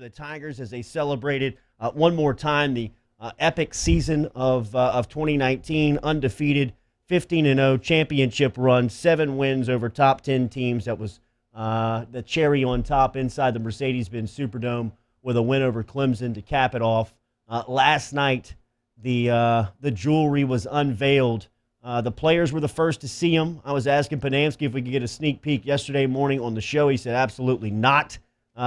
for the Tigers as they celebrated one more time the epic season of 2019, undefeated, 15-0 championship run, 7 wins over top 10 teams. That was the cherry on top inside the Mercedes-Benz Superdome with a win over Clemson to cap it off. Last night, the jewelry was unveiled. The players were the first to see them. I was asking Ponamsky if we could get a sneak peek yesterday morning on the show. He said absolutely not.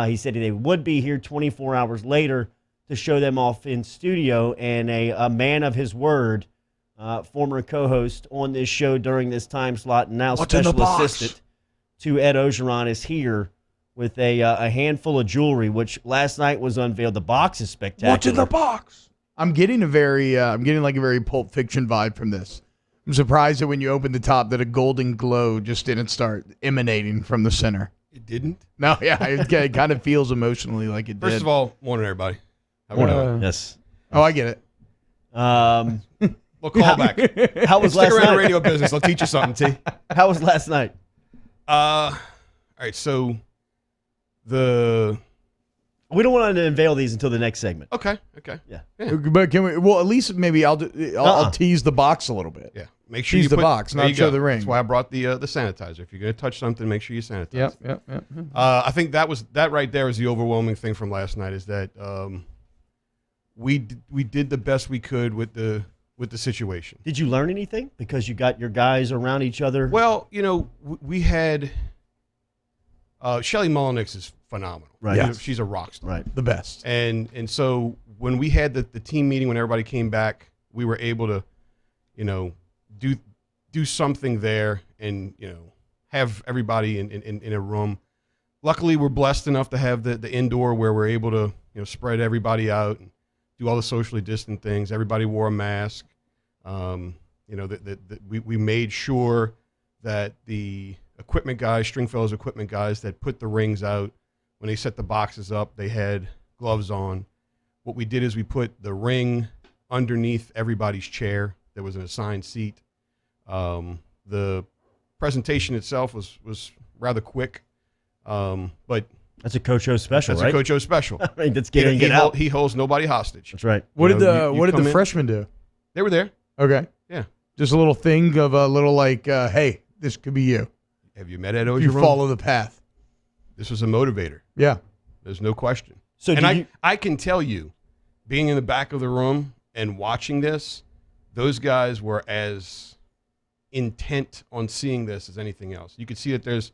He said they would be here 24 hours later to show them off in studio, and a man of his word, former co-host on this show during this time slot, and now special assistant to Ed Orgeron, is here with a handful of jewelry, which last night was unveiled. The box is spectacular. What's in the box? I'm getting like a very Pulp Fiction vibe from this. I'm surprised that when you opened the top that a golden glow just didn't start emanating from the center. It didn't? No, yeah, it kind of feels emotionally like it did. First of all, morning, everybody. Yes. Oh, I get it. Well, call back. How was Stick last around night? the radio business. I'll teach you something, T. How was last night? All right, so We don't want to unveil these until the next segment. Okay. Yeah. But can we? Well, at least maybe I'll tease the box a little bit. Yeah. Make sure Tease you the put, box, there not you show go. the ring. That's why I brought the sanitizer. If you're going to touch something, make sure you sanitize. Yep. I think that right there is the overwhelming thing from last night, is that we did the best we could with the situation. Did you learn anything because you got your guys around each other? Well, we had Shelly Mullenix is phenomenal. Right. Yes. She's a rock star. Right. The best. And so when we had the team meeting, when everybody came back, we were able to, do something there and, have everybody in a room. Luckily, we're blessed enough to have the indoor where we're able to, spread everybody out and do all the socially distant things. Everybody wore a mask. We made sure that the equipment guys, Stringfellow's equipment guys that put the rings out, when they set the boxes up, they had gloves on. What we did is we put the ring underneath everybody's chair. There was an assigned seat. The presentation itself was rather quick, but that's a Coach O special, that's right? a Coach O special. I mean, that's get out. He holds nobody hostage. That's right. What did you the come in- freshmen do? They were there. Okay. Yeah. Just a little thing of a little like, hey, this could be you. Have you met Ed If you Orgeron? follow the path. This was a motivator. Yeah. There's no question. So And I can tell you, being in the back of the room and watching this, those guys were as intent on seeing this as anything else. You could see that there's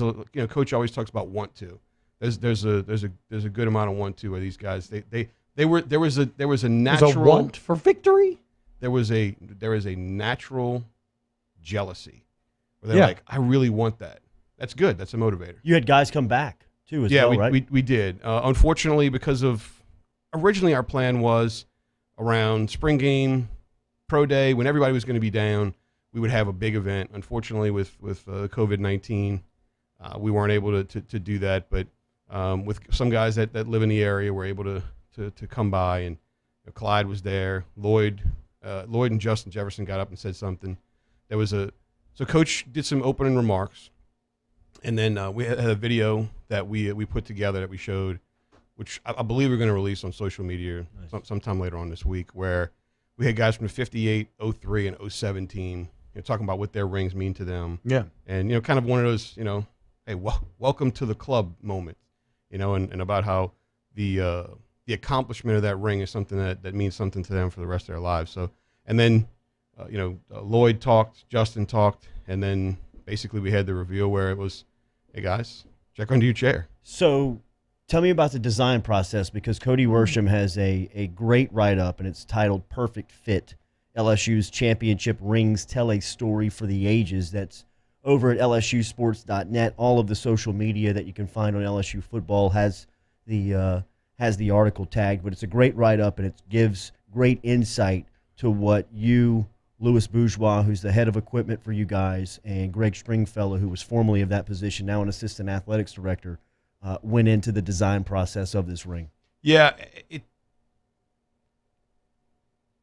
a Coach always talks about want to. There's a good amount of want to where these guys there was a natural There's a want for victory. there was a natural jealousy where they're like, I really want that. That's good. That's a motivator. You had guys come back too, as well, right? we did. Unfortunately, because of originally our plan was around spring game, pro day, when everybody was going to be down, we would have a big event. Unfortunately, with COVID-19, we weren't able to do that. But with some guys that live in the area, were able to come by, and Clyde was there. Lloyd and Justin Jefferson got up and said something. So Coach did some opening remarks. And then we had a video that we put together that we showed, which I believe we're going to release on social media sometime later on this week, where we had guys from the 58, 03, and 07 team talking about what their rings mean to them. Yeah. And, kind of one of those, hey, welcome to the club moment, and about how the accomplishment of that ring is something that means something to them for the rest of their lives. So, and then, Lloyd talked, Justin talked, and then basically we had the reveal where it was, hey guys, check under your chair. So tell me about the design process, because Cody Worsham has a great write-up, and it's titled Perfect Fit. LSU's championship rings tell a story for the ages. That's over at lsusports.net. All of the social media that you can find on LSU football has the article tagged, but it's a great write-up, and it gives great insight to what you, Louis Bourgeois, who's the head of equipment for you guys, and Greg Stringfellow, who was formerly of that position, now an assistant athletics director, went into the design process of this ring. Yeah,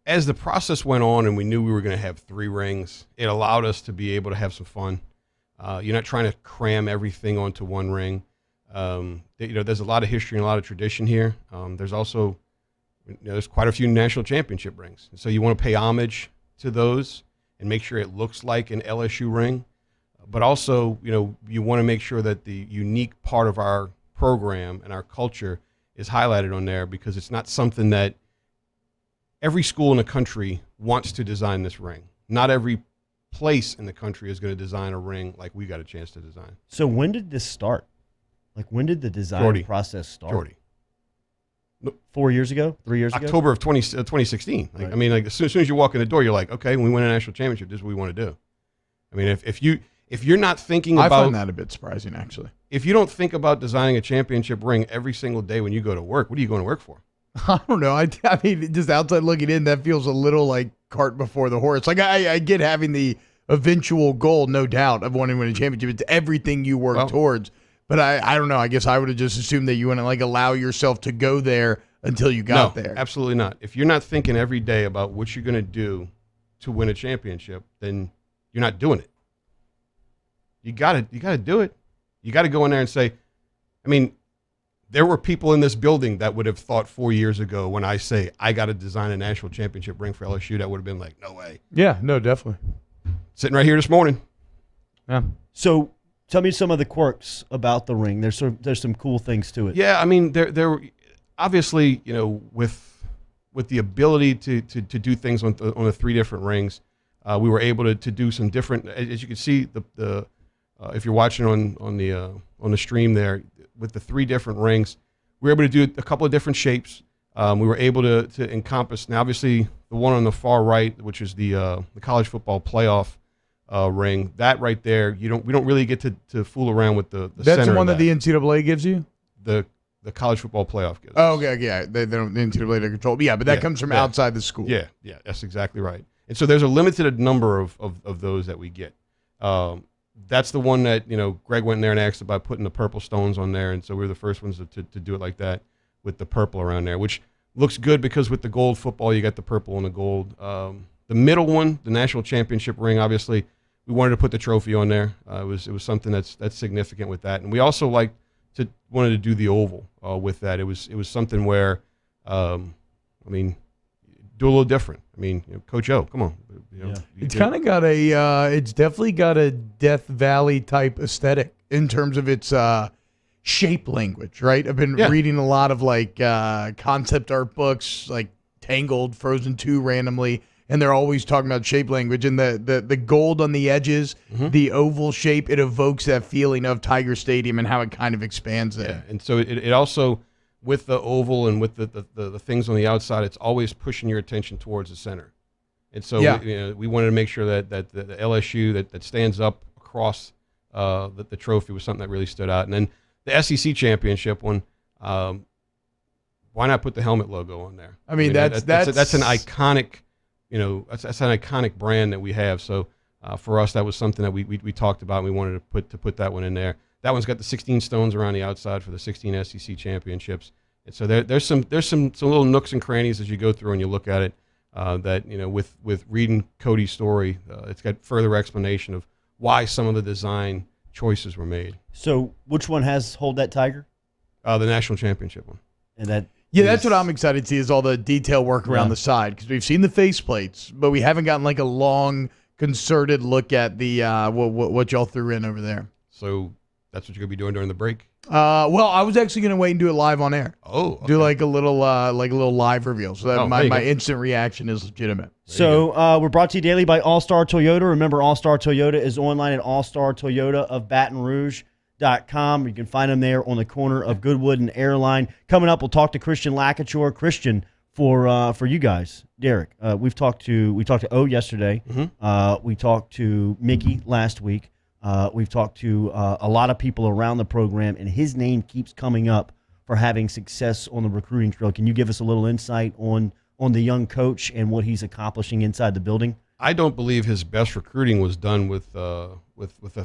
as the process went on and we knew we were going to have 3 rings, it allowed us to be able to have some fun. You're not trying to cram everything onto one ring. There's a lot of history and a lot of tradition here. There's also, there's quite a few national championship rings. So you want to pay homage to those and make sure it looks like an LSU ring. But also, you want to make sure that the unique part of our program and our culture is highlighted on there, because it's not something that every school in the country wants to design this ring. Not every place in the country is going to design a ring like we got a chance to design. So when did this start? Like, when did the design process start? Jordy. 4 years ago? 3 years ago? October of 2016. Like, Right. As soon as you walk in the door, you're like, okay, we win a national championship. This is what we want to do. I mean, if you're not thinking about, I find that a bit surprising, actually. If you don't think about designing a championship ring every single day when you go to work, what are you going to work for? I don't know. I mean, just outside looking in, that feels a little like cart before the horse. Like, I get having the eventual goal, no doubt, of wanting to win a championship. It's everything you work towards. But I don't know. I guess I would have just assumed that you wouldn't like allow yourself to go there until you got there. Absolutely not. If you're not thinking every day about what you're going to do to win a championship, then you're not doing it. You got to do it. You got to go in there and say, I mean, there were people in this building that would have thought 4 years ago when I say I got to design a national championship ring for LSU, that would have been like, no way. Yeah, no, definitely. Sitting right here this morning. Yeah. So tell me some of the quirks about the ring. There's some cool things to it. Yeah, I mean, there obviously, with the ability to do things on the three different rings, we were able to do some different. As you can see, the if you're watching on the stream there, with the three different rings, we were able to do a couple of different shapes. We were able to encompass. Now, obviously, the one on the far right, which is the college football playoff ring, that right there, we don't really get to fool around with the That's center the one of that the NCAA gives you? the college football playoff gives. Oh, okay, yeah. They don't, the NCAA don't control. Yeah, but that comes from outside the school. Yeah, that's exactly right. And so there's a limited number of those that we get. That's the one that, Greg went in there and asked about putting the purple stones on there, and so we were the first ones to do it like that with the purple around there, which looks good because with the gold football, you got the purple and the gold. The middle one, the national championship ring, obviously, we wanted to put the trophy on there. It was something that's significant with that, and we also wanted to do the oval with that. It was something where, do a little different. I mean, Coach O, come on. It's kind of got it's definitely got a Death Valley type aesthetic in terms of its shape language, right? I've been reading a lot of concept art books, like Tangled, Frozen 2 randomly, and they're always talking about shape language. And the gold on the edges, the oval shape, it evokes that feeling of Tiger Stadium and how it kind of expands it. Yeah, and so it also, with the oval and with the things on the outside, it's always pushing your attention towards the center. And so we wanted to make sure that the LSU that stands up across the trophy was something that really stood out. And then the SEC championship one, why not put the helmet logo on there? I mean, that's an iconic, that's an iconic brand that we have. So for us, that was something that we talked about, and we wanted to put that one in there. That one's got the 16 stones around the outside for the 16 SEC championships. And so there's some little nooks and crannies as you go through and you look at it that, with reading Cody's story, it's got further explanation of why some of the design choices were made. So which one hold that tiger? The national championship one. And that. That's what I'm excited to see is all the detail work around the side, because we've seen the faceplates, but we haven't gotten a long concerted look at the what y'all threw in over there. So that's what you're gonna be doing during the break? Well, I was actually gonna wait and do it live on air. Oh, okay. Do a little live reveal. So that my instant reaction is legitimate. So we're brought to you daily by All Star Toyota. Remember, All Star Toyota is online at All-Star Toyota of Baton Rouge.com. You can find them there on the corner of Goodwood and Airline. Coming up, we'll talk to Christian Lakature. Christian, for you guys, Derek. We talked to O yesterday. Mm-hmm. We talked to Mickey last week. We've talked to a lot of people around the program, and his name keeps coming up for having success on the recruiting trail. Can you give us a little insight on the young coach and what he's accomplishing inside the building? I don't believe his best recruiting was done with a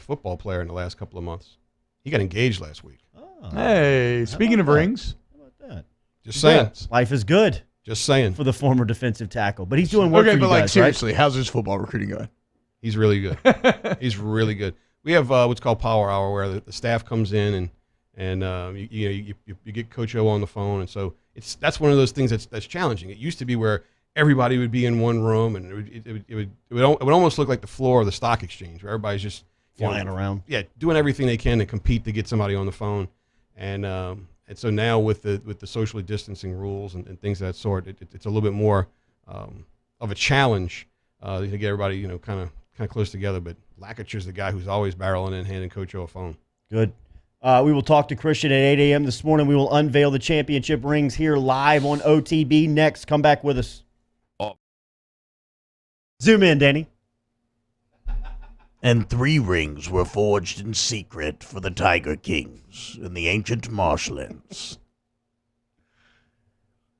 football player in the last couple of months. He got engaged last week. Oh, hey, speaking of rings. How about that? Just saying. Life is good Just saying. for the former defensive tackle. But he's doing work for you guys, seriously, right? how's his football recruiting going? He's really good. He's really good. We have what's called Power Hour, where the staff comes in and you get Coach O on the phone, and so that's one of those things that's challenging. It used to be where everybody would be in one room, and it would almost look like the floor of the stock exchange, where everybody's just flying around. Yeah, doing everything they can to compete to get somebody on the phone, and so now with the socially distancing rules and things of that sort, it's a little bit more of a challenge to get everybody kind of close together. But Lakacher's the guy who's always barreling in, handing Coach O a phone. Good. We will talk to Christian at 8 a.m. this morning. We will unveil the championship rings here live on OTB next. Come back with us. Zoom in, Danny. And 3 rings were forged in secret for the Tiger Kings in the ancient marshlands.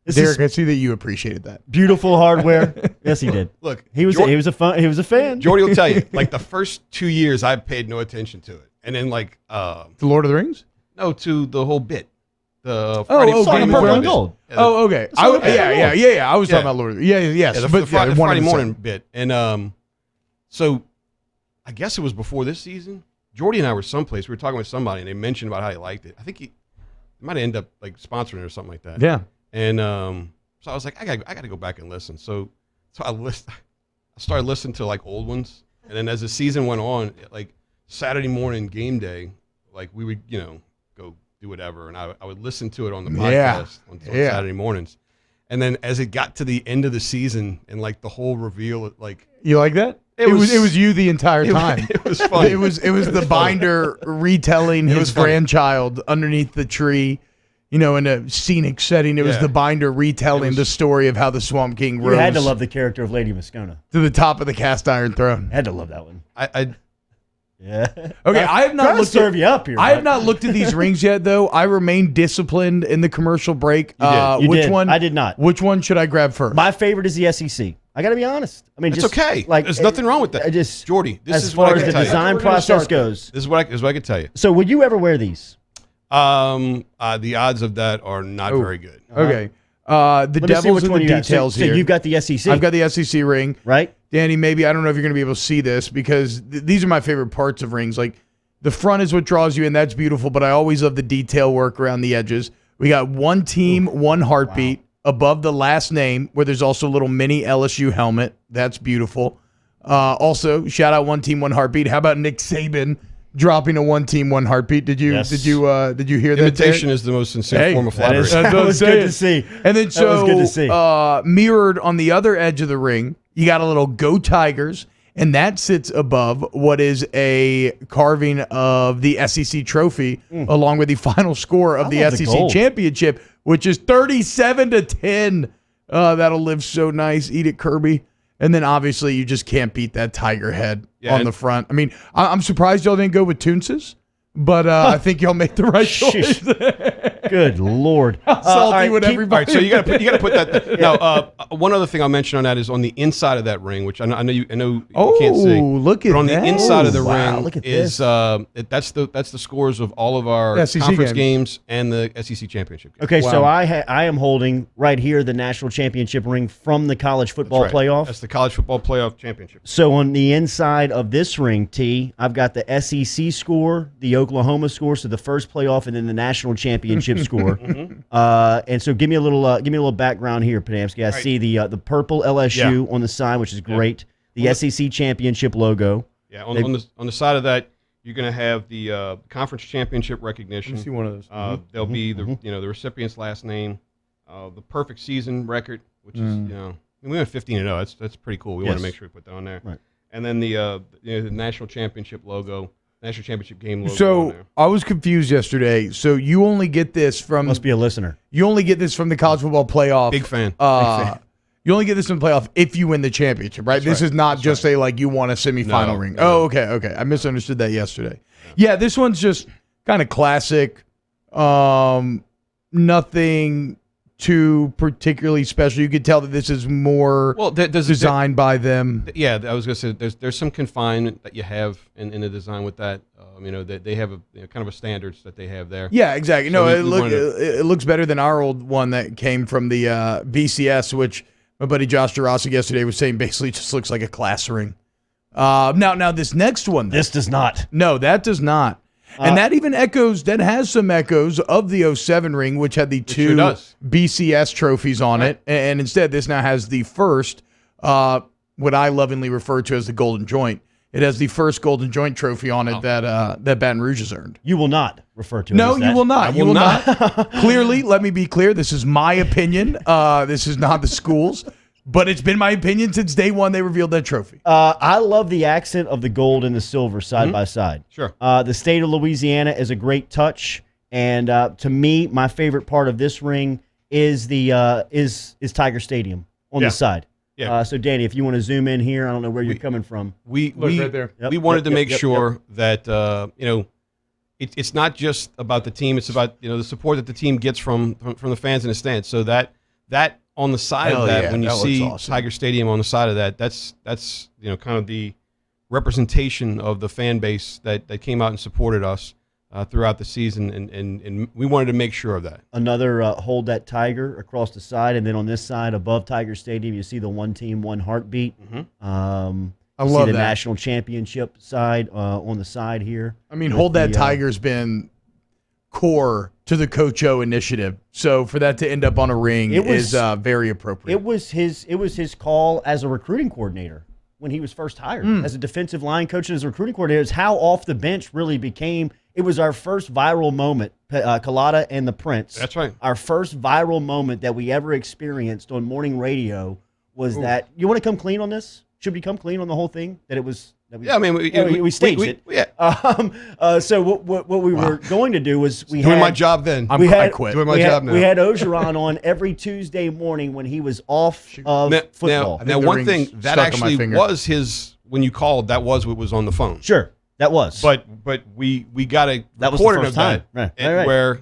Derek, I see that you appreciated that. Beautiful hardware. Yes, he did. Look, he was a fan. Jordy will tell you, like the first 2 years, I paid no attention to it, and then The Lord of the Rings? No, to the whole bit. The Game of Thrones. Gold. Oh, okay. I was talking about Lord of the Rings. Yes. The Friday morning bit, and so I guess it was before this season. Jordy and I were someplace. We were talking with somebody, and they mentioned about how he liked it. I think he might end up like sponsoring it or something like that. Yeah. And so I was like, I got to go back and listen. So I started listening to like old ones, and then as the season went on, like Saturday morning game day, like we would go do whatever, and I would listen to it on the podcast on Saturday mornings. And then as it got to the end of the season and like the whole reveal, like you like that? It was you the entire time. It was fun. It was the binder retelling his grandchild underneath the tree, in a scenic setting. It was the binder retelling the story of how the Swamp King rose. You had to love the character of Lady Moscona to the top of the cast iron throne. Had to love that one. Yeah. Okay, I have not looked serve you up here. I have not looked at these rings yet, though. I remain disciplined in the commercial break. You which did. one? I did not. Which one should I grab first? My favorite is the SEC. I got to be honest. I mean, it's okay. Like, there's nothing wrong with that. Jordy, this as is far what I as can the tell you. design process goes. This is what I can tell you. So, would you ever wear these? The odds of that are not very good. Okay. The devil's in the details here. So you've got the SEC. I've got the SEC ring. Right. Danny, maybe I don't know if you're going to be able to see this because these are my favorite parts of rings. Like the front is what draws you in. That's beautiful, but I always love the detail work around the edges. We got one team, one heartbeat above the last name where there's also a little mini LSU helmet. That's beautiful. Also, shout out one team, one heartbeat. How about Nick Saban dropping a one team, one heartbeat? Did you hear that? Imitation is the most sincere form of flattery. That was good to see. And then mirrored on the other edge of the ring, you got a little Go Tigers, and that sits above what is a carving of the SEC trophy, along with the final score of the SEC championship, which is 37-10. That'll live so nice. Eat it, Kirby. And then obviously you just can't beat that tiger head on the front. I mean, I'm surprised y'all didn't go with Toonses, but I think y'all made the right choice. Good Lord. How salty would everybody? All right, so you got to put that. Now, one other thing I'll mention on that is on the inside of that ring, which I know you can't see. Oh, look at that! But on the inside of the ring look at is that's the scores of all of our SEC conference games and the SEC championship games. Okay, so I am holding right here the national championship ring from the college football playoff. That's the college football playoff championship. So on the inside of this ring, T, I've got the SEC score, the Oklahoma score, so the first playoff, and then the national championship score. And so give me a little background here, Ponamsky. I see the purple LSU on the side, which is great. The SEC championship logo. Yeah, on the side of that, you're going to have the conference championship recognition. Let me see one of those. There'll be the recipient's last name, the perfect season record, which is we went 15-0. That's pretty cool. We want to make sure we put that on there. Right. And then the national championship logo. National championship game logo. So I was confused yesterday. So you only get this from must be a listener. You only get this from the college football playoff. Big fan. You only get this from the playoff if you win the championship, right? This is not just a like you won a semifinal ring. No. Oh, okay. I misunderstood that yesterday. Yeah, this one's just kind of classic. Nothing too particularly special. You could tell that this is more designed by them. Yeah, I was going to say there's some confinement that you have in the design with that. They have a kind of a standards that they have there. Yeah, exactly. So it looks better than our old one that came from the BCS, which my buddy Josh Jurasic yesterday was saying basically just looks like a class ring. Now this next one. This does not. No, that does not. And that even has some echoes of the '07 ring, which had the two sure does. BCS trophies on it. And instead, this now has the first, what I lovingly refer to as the Golden Joint. It has the first Golden Joint trophy on it that Baton Rouge has earned. You will not refer to it No, as that. you will not. I You will will not. Clearly, let me be clear. This is my opinion. This is not the school's. But it's been my opinion since day one they revealed that trophy. I love the accent of the gold and the silver side by side. Sure. The state of Louisiana is a great touch, and to me, my favorite part of this ring is the is Tiger Stadium on the side. Yeah. So Danny, if you want to zoom in here, I don't know where you're coming from. We right there. We wanted to make sure that it's not just about the team. It's about the support that the team gets from the fans in the stands. So that on the side Hell of that, yeah, when you that see looks awesome. Tiger Stadium on the side of that, that's kind of the representation of the fan base that came out and supported us throughout the season, and we wanted to make sure of that. Another hold that Tiger across the side, and then on this side above Tiger Stadium, you see the one team, one heartbeat. I You see love the that. national championship side on the side here. I mean, with Hold That the, Tiger's been core to the Coach O initiative. So for that to end up on a ring is very appropriate. It was his call as a recruiting coordinator when he was first hired as a defensive line coach and as a recruiting coordinator. It's how off the bench really became. It was our first viral moment, Collada and the Prince. That's right. Our first viral moment that we ever experienced on morning radio was that. You want to come clean on this? Should we come clean on the whole thing? That it was. That we, Yeah, I mean, we staged it. Yeah, So what we were going to do was we doing had my job then. I quit. Doing my we job had, now. We had Orgeron on every Tuesday morning when he was off of football. Now the one ring's thing that stuck on my actually finger. was his when you called. That was what was on the phone. Sure, that was. But we got a That was the recording first of time. that Right. where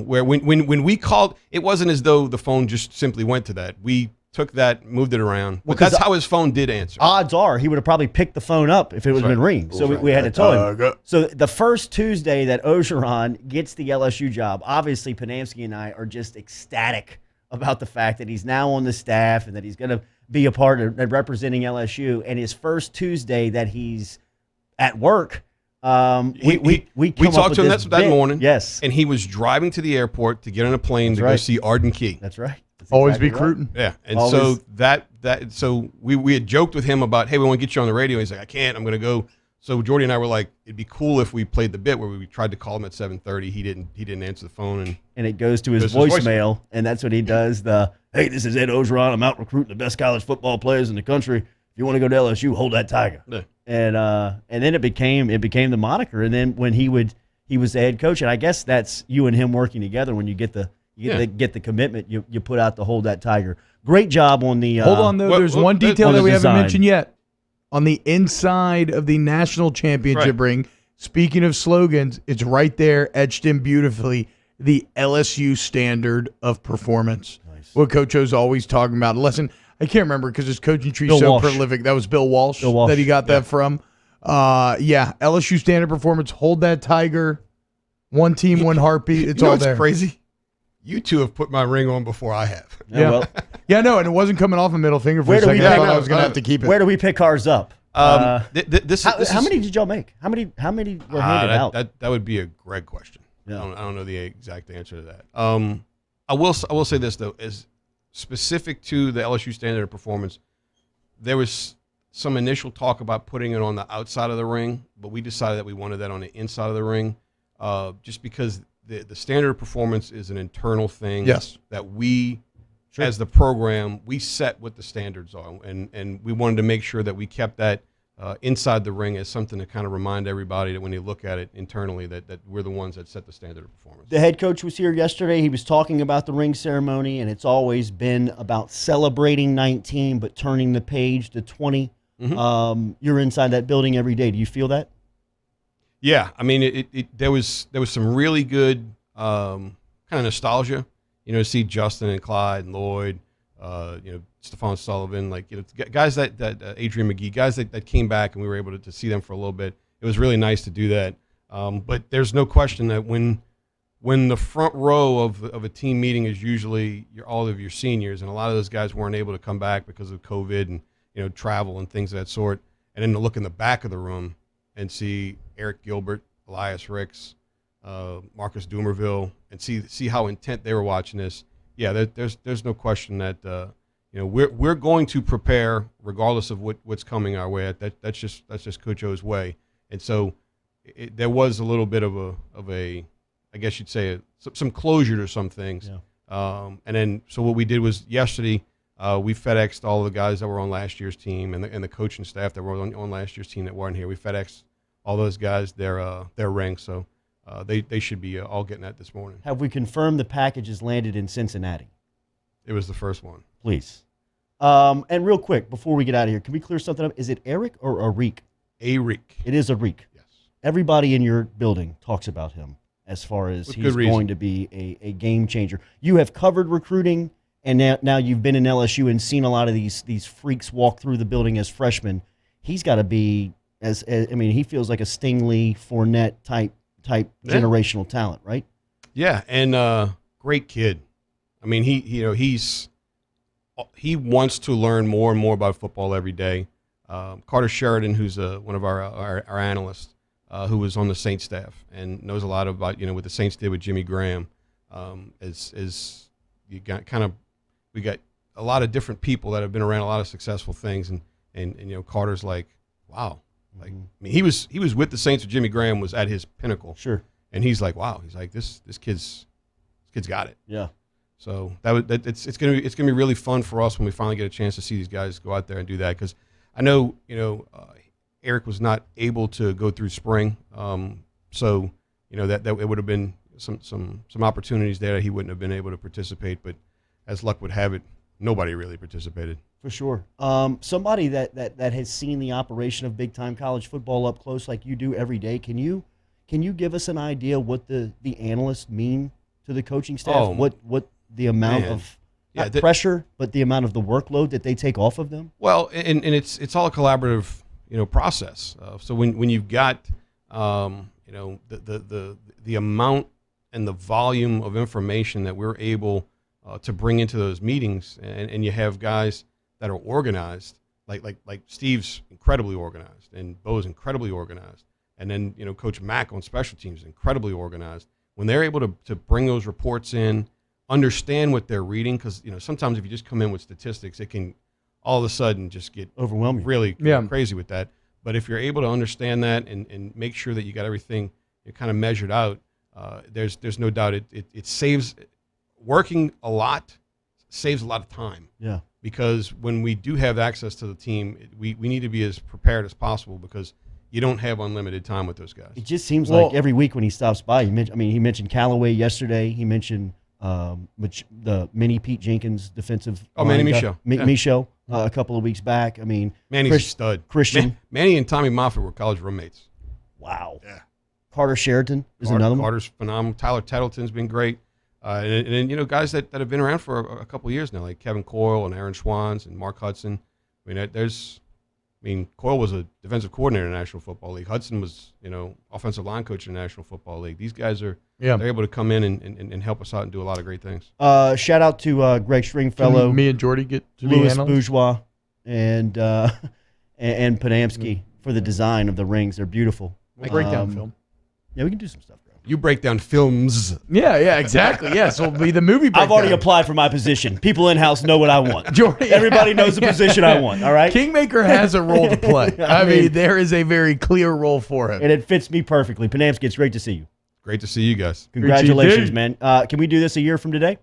where when we called, it wasn't as though the phone just simply went to that. We took that, moved it around. But that's how his phone did answer. odds are he would have probably picked the phone up if it was been ringing. So we had to tell him. So the first Tuesday that Orgeron gets the LSU job, obviously Ponamsky and I are just ecstatic about the fact that he's now on the staff and that he's going to be a part of representing LSU. And his first Tuesday that he's at work, we talked to him that morning. Yes, And he was driving to the airport to get on a plane to go right. see Arden Key. that's right. That's Always exactly be right. recruiting. Yeah, and Always. so we had joked with him about, hey, we want to get you on the radio. He's like, I can't. I'm going to go. So Jordy and I were like, it'd be cool if we played the bit where we tried to call him at 7:30. He didn't answer the phone, And it goes to his Goes to his voicemail, and that's what he does. Hey, this is Ed Orgeron. I'm out recruiting the best college football players in the country. If you want to go to LSU, hold that Tiger. Yeah. And then it became the moniker. And then when he was the head coach, and I guess that's you and him working together. When you get the commitment, you put out the hold that Tiger. Great job on the. Hold on, though. Well, There's well, one detail on that the we haven't design. mentioned yet. On the inside of the national championship ring, speaking of slogans, it's right there, etched in beautifully, the LSU standard of performance. Nice. What Coach O's always talking about. Listen, I can't remember because his coaching tree Bill is so Walsh. prolific. That was Bill Walsh, Bill Walsh, that he got that from. LSU standard performance, hold that Tiger, one team, one heartbeat. It's you know all what's there. crazy? You two have put my ring on before I have. Yeah. Well, Yeah, no, and it wasn't coming off a middle finger for Where a do we second. I pick- thought I was going to have to keep it. where do we pick ours up? This How is, many did y'all make? How many were handed out? That would be a Greg question. Yeah. I don't know the exact answer to that. I will say this though, as specific to the LSU standard of performance, there was some initial talk about putting it on the outside of the ring, but we decided that we wanted that on the inside of the ring, just because the standard of performance is an internal thing. Yes. That we, as the program, we set what the standards are, and we wanted to make sure that we kept that inside the ring as something to kind of remind everybody that when you look at it internally, that we're the ones that set the standard of performance. The head coach was here yesterday. He was talking about the ring ceremony, and it's always been about celebrating 19, but turning the page to 20. You're inside that building every day. Do you feel that? Yeah, I mean, there was some really good kind of nostalgia, to see Justin and Clyde and Lloyd, Stephon Sullivan, guys that Adrian McGee, guys that came back, and we were able to see them for a little bit. It was really nice to do that. But there's no question that when the front row of a team meeting is usually all of your seniors, and a lot of those guys weren't able to come back because of COVID and travel and things of that sort, and then to look in the back of the room and see Eric Gilbert, Elias Ricks, Marcus Dumerville, and see how intent they were watching this. Yeah, there's no question that we're going to prepare regardless of what's coming our way. That's just Coach O's way. And so there was a little bit of a I guess you'd say some closure to some things. Yeah. And then so what we did was yesterday we FedExed all the guys that were on last year's team and the coaching staff that were on last year's team that weren't here. We FedExed all those guys their rings. So they should be all getting that this morning. Have we confirmed the packages landed in Cincinnati? It was the first one. Please. And real quick, before we get out of here, can we clear something up? Is it Eric or Arik? Arik. It is Arik. Yes. Everybody in your building talks about him as far as he's going to be a game changer. You have covered recruiting, and now you've been in LSU and seen a lot of these freaks walk through the building as freshmen. He's got to be, he feels like a Stingley, Fournette type generational talent, right? Yeah, and great kid. I mean, he wants to learn more and more about football every day. Carter Sheridan, who's one of our analysts, who was on the Saints staff and knows a lot about what the Saints did with Jimmy Graham. Is you got we got a lot of different people that have been around a lot of successful things, and Carter's like, wow, like I mean he was with the Saints with Jimmy Graham, was at his pinnacle. Sure. And he's like, wow, he's like this kid's got it. Yeah. So it's gonna be really fun for us when we finally get a chance to see these guys go out there and do that, because I know Eric was not able to go through spring, so that it would have been some opportunities there that he wouldn't have been able to participate, but as luck would have it, nobody really participated. For sure. Somebody that has seen the operation of big time college football up close like you do every day, can you give us an idea what the analysts mean to the coaching staff? What the amount of pressure, but the amount of the workload that they take off of them? Well, and it's all a collaborative process. So when you've got the amount and the volume of information that we're able to bring into those meetings, and you have guys that are organized, like Steve's incredibly organized, and Bo's incredibly organized, and then Coach Mack on special teams is incredibly organized. When they're able to bring those reports in, understand what they're reading, because sometimes if you just come in with statistics, it can all of a sudden just get overwhelming, really crazy with that. But if you're able to understand that and make sure that you got everything kind of measured out, there's no doubt it saves working a lot, saves a lot of time. Yeah. Because when we do have access to the team, we need to be as prepared as possible, because you don't have unlimited time with those guys. It just seems like every week when he stops by, he mentioned Callaway yesterday. He mentioned the mini Pete Jenkins defensive. Manny Michaud. Michaud a couple of weeks back. I mean, Manny's a stud. Christian. Manny and Tommy Moffitt were college roommates. Wow. Yeah. Carter Sheridan is another one. Carter's phenomenal. Tyler Tettleton's been great. And then, guys that have been around for a couple of years now, like Kevin Coyle and Aaron Schwanz and Mark Hudson. Coyle was a defensive coordinator in the National Football League. Hudson was, offensive line coach in the National Football League. These guys they're able to come in and help us out and do a lot of great things. Shout out to Greg Stringfellow. Can me and Jordy get to Louis be Bourgeois and Ponamsky for the design of the rings. They're beautiful. Breakdown film. Yeah, we can do some stuff, bro. You break down films. Yeah, exactly. Yes, it'll be the movie breakdown. I've already applied for my position. People in-house know what I want. Jordy, everybody knows the position I want, all right? Kingmaker has a role to play. I mean, there is a very clear role for him. And it fits me perfectly. Ponamsky, it's great to see you. Great to see you guys. Congratulations, man. Can we do this a year from today?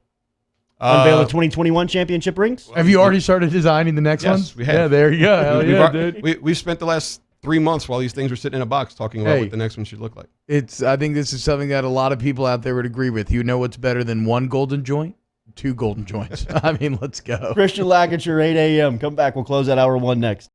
Unveil the 2021 championship rings? Have you already started designing the next one? Yes, we have. Yeah, there you go. Hell yeah, dude. We've spent the last 3 months while these things were sitting in a box talking about what the next one should look like. I think this is something that a lot of people out there would agree with. You know what's better than one golden joint? 2 golden joints. I mean, let's go. Christian Lacature, 8 a.m. Come back. We'll close out hour 1 next.